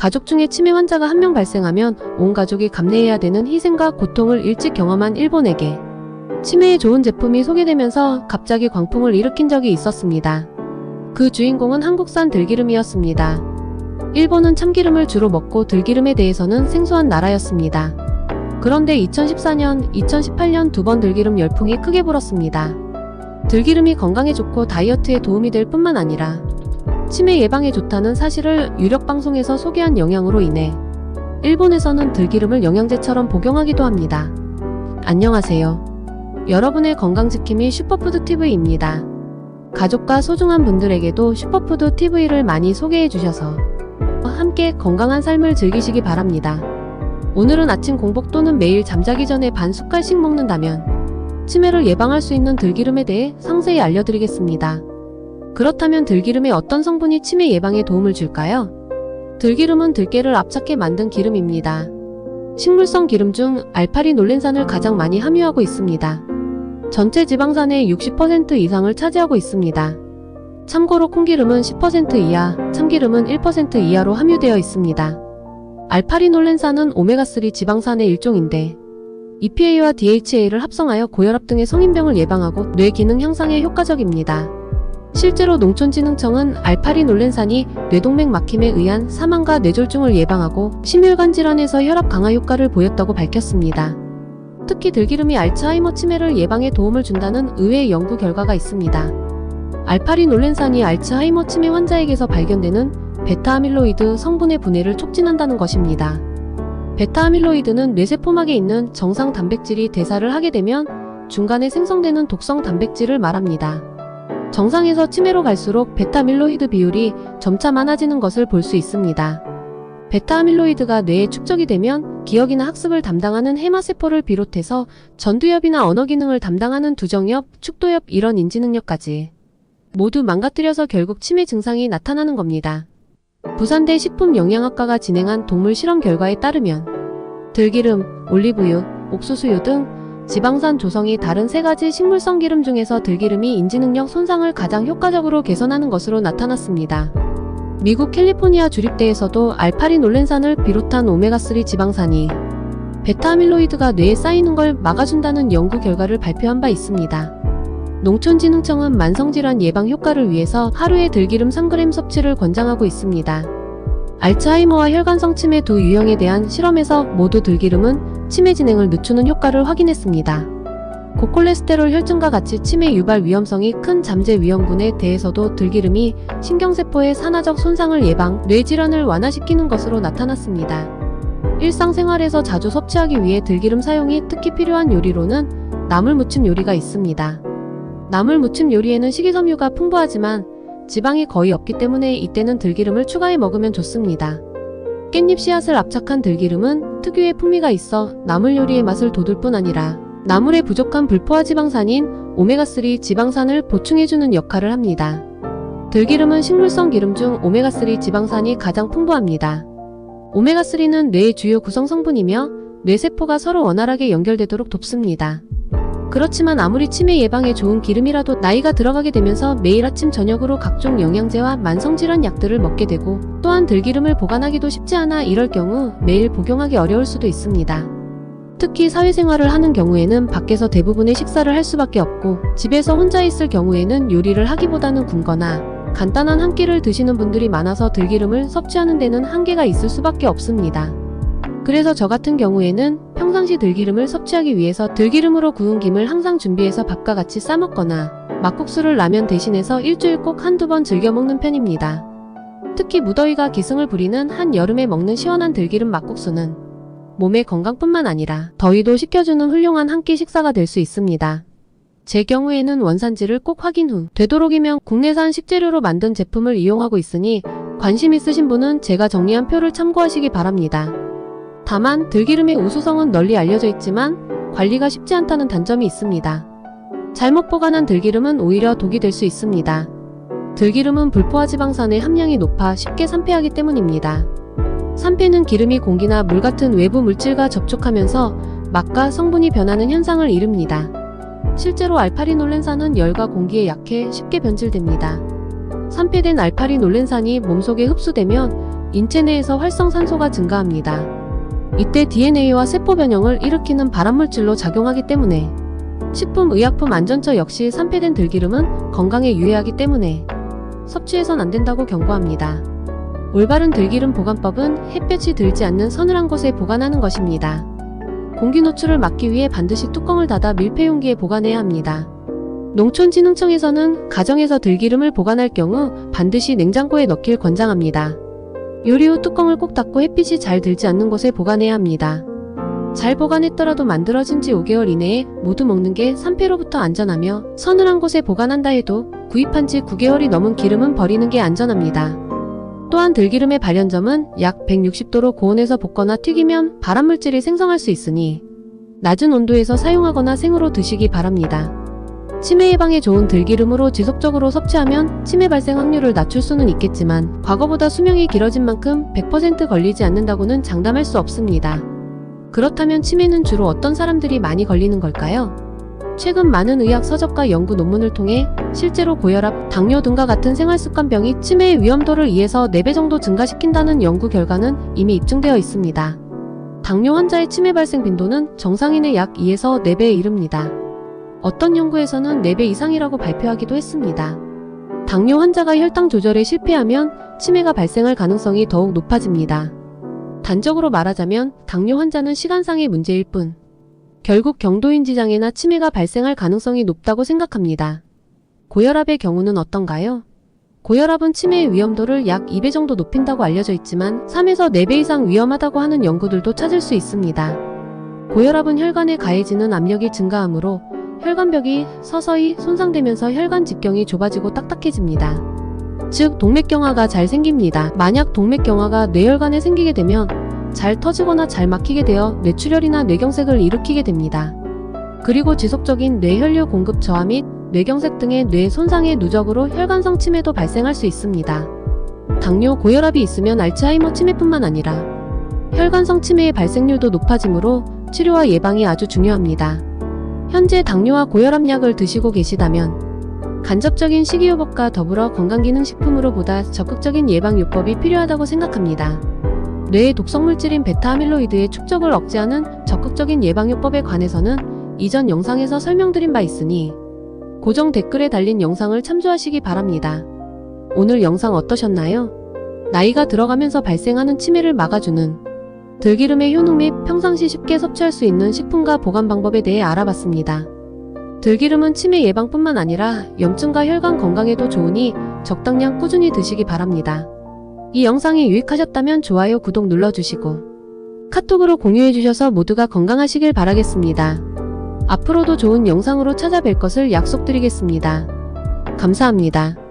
가족 중에 치매 환자가 한 명 발생하면 온 가족이 감내해야 되는 희생과 고통을 일찍 경험한 일본에게 치매에 좋은 제품이 소개되면서 갑자기 광풍을 일으킨 적이 있었습니다. 그 주인공은 한국산 들기름이었습니다. 일본은 참기름을 주로 먹고 들기름에 대해서는 생소한 나라였습니다. 그런데 2014년, 2018년 두 번 들기름 열풍이 크게 불었습니다. 들기름이 건강에 좋고 다이어트에 도움이 될 뿐만 아니라 치매 예방에 좋다는 사실을 유력 방송에서 소개한 영향으로 인해 일본에서는 들기름을 영양제처럼 복용하기도 합니다. 안녕하세요. 여러분의 건강지킴이 슈퍼푸드TV입니다. 가족과 소중한 분들에게도 슈퍼푸드TV를 많이 소개해주셔서 함께 건강한 삶을 즐기시기 바랍니다. 오늘은 아침 공복 또는 매일 잠자기 전에 반 숟갈씩 먹는다면 치매를 예방할 수 있는 들기름에 대해 상세히 알려드리겠습니다. 그렇다면 들기름의 어떤 성분이 치매 예방에 도움을 줄까요? 들기름은 들깨를 압착해 만든 기름입니다. 식물성 기름 중 알파리놀렌산을 가장 많이 함유하고 있습니다. 전체 지방산의 60% 이상을 차지하고 있습니다. 참고로 콩기름은 10% 이하, 참기름은 1% 이하로 함유되어 있습니다. 알파리놀렌산은 오메가3 지방산의 일종인데 EPA와 DHA를 합성하여 고혈압 등의 성인병을 예방하고 뇌 기능 향상에 효과적입니다. 실제로 농촌진흥청은 알파리놀렌산이 뇌동맥 막힘에 의한 사망과 뇌졸중을 예방하고 심혈관 질환에서 혈압 강화 효과를 보였다고 밝혔습니다. 특히 들기름이 알츠하이머 치매를 예방에 도움을 준다는 의외의 연구 결과가 있습니다. 알파리놀렌산이 알츠하이머 치매 환자에게서 발견되는 베타아밀로이드 성분의 분해를 촉진한다는 것입니다. 베타아밀로이드는 뇌세포막에 있는 정상 단백질이 대사를 하게 되면 중간에 생성되는 독성 단백질을 말합니다. 정상에서 치매로 갈수록 베타아밀로이드 비율이 점차 많아지는 것을 볼 수 있습니다. 베타아밀로이드가 뇌에 축적이 되면 기억이나 학습을 담당하는 해마세포를 비롯해서 전두엽이나 언어 기능을 담당하는 두정엽, 축도엽 이런 인지능력까지 모두 망가뜨려서 결국 치매 증상이 나타나는 겁니다. 부산대 식품영양학과가 진행한 동물 실험 결과에 따르면 들기름, 올리브유, 옥수수유 등 지방산 조성이 다른 3가지 식물성 기름 중에서 들기름이 인지능력 손상을 가장 효과적으로 개선하는 것으로 나타났습니다. 미국 캘리포니아 주립대에서도 알파리놀렌산을 비롯한 오메가3 지방산이 베타아밀로이드가 뇌에 쌓이는 걸 막아준다는 연구 결과를 발표한 바 있습니다. 농촌진흥청은 만성질환 예방 효과를 위해서 하루에 들기름 3g 섭취를 권장하고 있습니다. 알츠하이머와 혈관성 치매 두 유형에 대한 실험에서 모두 들기름은 치매 진행을 늦추는 효과를 확인했습니다. 고콜레스테롤 혈증과 같이 치매 유발 위험성이 큰 잠재 위험군에 대해서도 들기름이 신경세포의 산화적 손상을 예방, 뇌질환을 완화시키는 것으로 나타났습니다. 일상생활에서 자주 섭취하기 위해 들기름 사용이 특히 필요한 요리로는 나물무침 요리가 있습니다. 나물무침 요리에는 식이섬유가 풍부하지만 지방이 거의 없기 때문에 이때는 들기름을 추가해 먹으면 좋습니다. 깻잎 씨앗을 압착한 들기름은 특유의 풍미가 있어 나물 요리의 맛을 돋울 뿐 아니라 나물에 부족한 불포화 지방산인 오메가3 지방산을 보충해주는 역할을 합니다. 들기름은 식물성 기름 중 오메가3 지방산이 가장 풍부합니다. 오메가3는 뇌의 주요 구성 성분이며 뇌세포가 서로 원활하게 연결되도록 돕습니다. 그렇지만 아무리 치매 예방에 좋은 기름이라도 나이가 들어가게 되면서 매일 아침 저녁으로 각종 영양제와 만성질환 약들을 먹게 되고 또한 들기름을 보관하기도 쉽지 않아 이럴 경우 매일 복용하기 어려울 수도 있습니다. 특히 사회생활을 하는 경우에는 밖에서 대부분의 식사를 할 수밖에 없고 집에서 혼자 있을 경우에는 요리를 하기보다는 굶거나 간단한 한 끼를 드시는 분들이 많아서 들기름을 섭취하는 데는 한계가 있을 수밖에 없습니다. 그래서 저 같은 경우에는 평상시 들기름을 섭취하기 위해서 들기름으로 구운 김을 항상 준비해서 밥과 같이 싸먹거나 막국수를 라면 대신해서 일주일 꼭 한두 번 즐겨 먹는 편입니다. 특히 무더위가 기승을 부리는 한여름에 먹는 시원한 들기름 막국수는 몸의 건강뿐만 아니라 더위도 식혀주는 훌륭한 한 끼 식사가 될 수 있습니다. 제 경우에는 원산지를 꼭 확인 후 되도록이면 국내산 식재료로 만든 제품을 이용하고 있으니 관심 있으신 분은 제가 정리한 표를 참고하시기 바랍니다. 다만 들기름의 우수성은 널리 알려져 있지만 관리가 쉽지 않다는 단점이 있습니다. 잘못 보관한 들기름은 오히려 독이 될 수 있습니다. 들기름은 불포화 지방산의 함량이 높아 쉽게 산패하기 때문입니다. 산패는 기름이 공기나 물 같은 외부 물질과 접촉하면서 맛과 성분이 변하는 현상을 이릅니다. 실제로 알파리놀렌산은 열과 공기에 약해 쉽게 변질됩니다. 산패된 알파리놀렌산이 몸속에 흡수되면 인체 내에서 활성산소가 증가합니다. 이때 DNA와 세포 변형을 일으키는 발암물질로 작용하기 때문에 식품의약품안전처 역시 산패된 들기름은 건강에 유해하기 때문에 섭취해선 안 된다고 경고합니다. 올바른 들기름 보관법은 햇볕이 들지 않는 서늘한 곳에 보관하는 것입니다. 공기 노출을 막기 위해 반드시 뚜껑을 닫아 밀폐용기에 보관해야 합니다. 농촌진흥청에서는 가정에서 들기름을 보관할 경우 반드시 냉장고에 넣길 권장합니다. 요리 후 뚜껑을 꼭 닫고 햇빛이 잘 들지 않는 곳에 보관해야 합니다. 잘 보관했더라도 만들어진 지 5개월 이내에 모두 먹는 게 산패로부터 안전하며 서늘한 곳에 보관한다 해도 구입한 지 9개월이 넘은 기름은 버리는 게 안전합니다. 또한 들기름의 발연점은 약 160도로 고온에서 볶거나 튀기면 발암물질이 생성할 수 있으니 낮은 온도에서 사용하거나 생으로 드시기 바랍니다. 치매 예방에 좋은 들기름으로 지속적으로 섭취하면 치매 발생 확률을 낮출 수는 있겠지만 과거보다 수명이 길어진 만큼 100% 걸리지 않는다고는 장담할 수 없습니다. 그렇다면 치매는 주로 어떤 사람들이 많이 걸리는 걸까요? 최근 많은 의학 서적과 연구 논문을 통해 실제로 고혈압, 당뇨 등과 같은 생활습관병이 치매의 위험도를 2에서 4배 정도 증가시킨다는 연구 결과는 이미 입증되어 있습니다. 당뇨 환자의 치매 발생 빈도는 정상인의 약 2에서 4배에 이릅니다. 어떤 연구에서는 4배 이상이라고 발표하기도 했습니다. 당뇨 환자가 혈당 조절에 실패하면 치매가 발생할 가능성이 더욱 높아집니다. 단적으로 말하자면 당뇨 환자는 시간상의 문제일 뿐 결국 경도인지 장애나 치매가 발생할 가능성이 높다고 생각합니다. 고혈압의 경우는 어떤가요? 고혈압은 치매의 위험도를 약 2배 정도 높인다고 알려져 있지만 3에서 4배 이상 위험하다고 하는 연구들도 찾을 수 있습니다. 고혈압은 혈관에 가해지는 압력이 증가하므로 혈관벽이 서서히 손상되면서 혈관 직경이 좁아지고 딱딱해집니다. 즉 동맥경화가 잘 생깁니다. 만약 동맥경화가 뇌혈관에 생기게 되면 잘 터지거나 잘 막히게 되어 뇌출혈이나 뇌경색을 일으키게 됩니다. 그리고 지속적인 뇌혈류 공급 저하 및 뇌경색 등의 뇌 손상의 누적으로 혈관성 치매도 발생할 수 있습니다. 당뇨, 고혈압이 있으면 알츠하이머 치매뿐만 아니라 혈관성 치매의 발생률도 높아지므로 치료와 예방이 아주 중요합니다. 현재 당뇨와 고혈압 약을 드시고 계시다면 간접적인 식이요법과 더불어 건강기능식품으로 보다 적극적인 예방요법이 필요하다고 생각합니다. 뇌의 독성물질인 베타아밀로이드의 축적을 억제하는 적극적인 예방요법에 관해서는 이전 영상에서 설명드린 바 있으니 고정 댓글에 달린 영상을 참조하시기 바랍니다. 오늘 영상 어떠셨나요? 나이가 들어가면서 발생하는 치매를 막아주는 들기름의 효능 및 평상시 쉽게 섭취할 수 있는 식품과 보관 방법에 대해 알아봤습니다. 들기름은 치매 예방뿐만 아니라 염증과 혈관 건강에도 좋으니 적당량 꾸준히 드시기 바랍니다. 이 영상이 유익하셨다면 좋아요, 구독 눌러주시고 카톡으로 공유해주셔서 모두가 건강하시길 바라겠습니다. 앞으로도 좋은 영상으로 찾아뵐 것을 약속드리겠습니다. 감사합니다.